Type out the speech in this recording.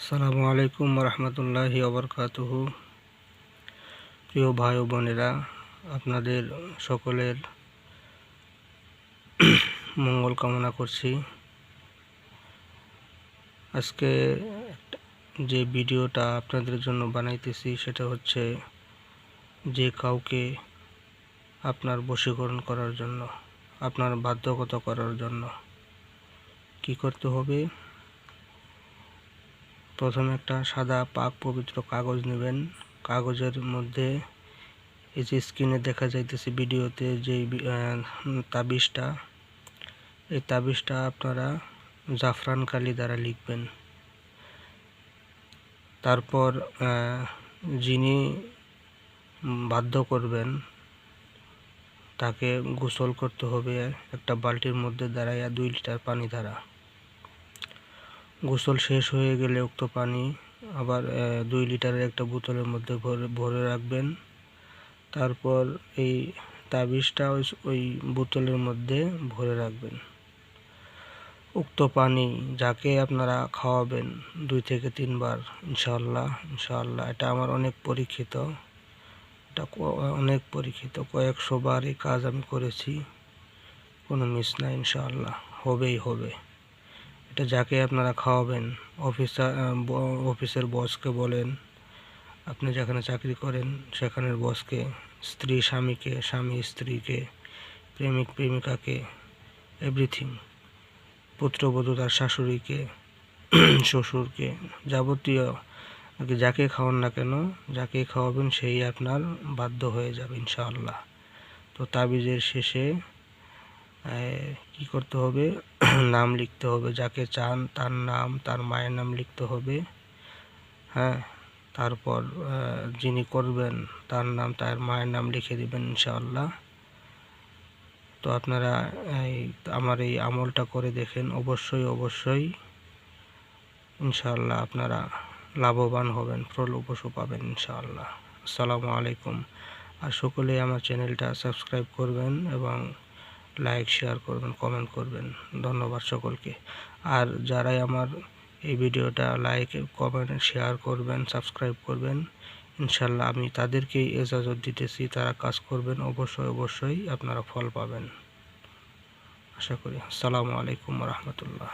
আসসালামু আলাইকুম রহমতুল্লাহি ওবরকাতুহু। প্রিয় ভাই ও বোনেরা, আপনাদের সকলের মঙ্গল কামনা করছি। আজকে যে ভিডিওটা আপনাদের জন্য বানাইতেছি সেটা হচ্ছে যে কাউকে আপনার বশীকরণ করার জন্য, আপনার বাধ্যগত করার জন্য কি করতে হবে। প্রথমে একটা সাদা পাক পবিত্র কাগজ নেবেন। কাগজের মধ্যে এই যে স্ক্রিনে দেখা যাইতেছে ভিডিওতে যে তাবিজটা, এই তাবিজটা আপনারা জাফরান কালি দ্বারা লিখবেন। তারপর যিনি বাধ্য করবেন তাকে গোসল করতে হবে একটা বালতির মধ্যে দাঁড়াইয়া 2 লিটার পানি দ্বারা। গোসল শেষ হয়ে গেলে উক্ত পানি আবার 2 লিটারের একটা বোতলের মধ্যে ভরে রাখবেন। তারপর এই তাবিজটা ওই বোতলের মধ্যে ভরে রাখবেন। উক্ত পানি যাকে আপনারা খাওয়াবেন 2 থেকে 3 বার, ইনশাআল্লাহ এটা আমার অনেক পরীক্ষিত, কয়েকশো বার এই কাজ আমি করেছি, কোনো মিস নাই, ইনশাআল্লাহ হবে। এটা যাকে আপনারা খাওয়াবেন, অফিসের বসকে বলেন, আপনি যেখানে চাকরি করেন সেখানের বসকে, স্ত্রী স্বামীকে, স্বামী স্ত্রীকে, প্রেমিক প্রেমিকাকে, এভরিথিং, পুত্রবধূ তার শাশুড়িকে, শ্বশুরকে, যাবতীয় যাকে খাওয়ান না কেন, যাকে খাওয়াবেন সেই আপনার বাধ্য হয়ে যাবে ইনশাআল্লাহ। তো তাবিজের শেষে কি করতে হবে, নাম লিখতে হবে, যাকে চান তার নাম, তার মায়ের নাম লিখতে হবে। হ্যাঁ, তারপর যিনি করবেন তার নাম, তার মায়ের নাম লিখে দিবেন ইনশাআল্লাহ। তো আপনারা আমার এই আমলটা করে দেখেন, অবশ্যই ইনশাআল্লাহ আপনারা লাভবান হবেন, ফলপ্রসূ পাবেন ইনশাআল্লাহ। আসসালামু আলাইকুম। আর সকলেই আমার চ্যানেলটা সাবস্ক্রাইব করবেন এবং লাইক, শেয়ার করবেন, কমেন্ট করবেন। ধন্যবাদ সকলকে। আর যারাই আমার এই ভিডিওটা লাইক, কমেন্ট, শেয়ার করবেন, সাবস্ক্রাইব করবেন, ইনশাআল্লাহ আমি তাদেরকেই ইজাজত দিতেছি, তারা কাজ করবেন, অবশ্যই আপনারা ফল পাবেন আশা করি। আসসালামু আলাইকুম রহমতুল্লাহ।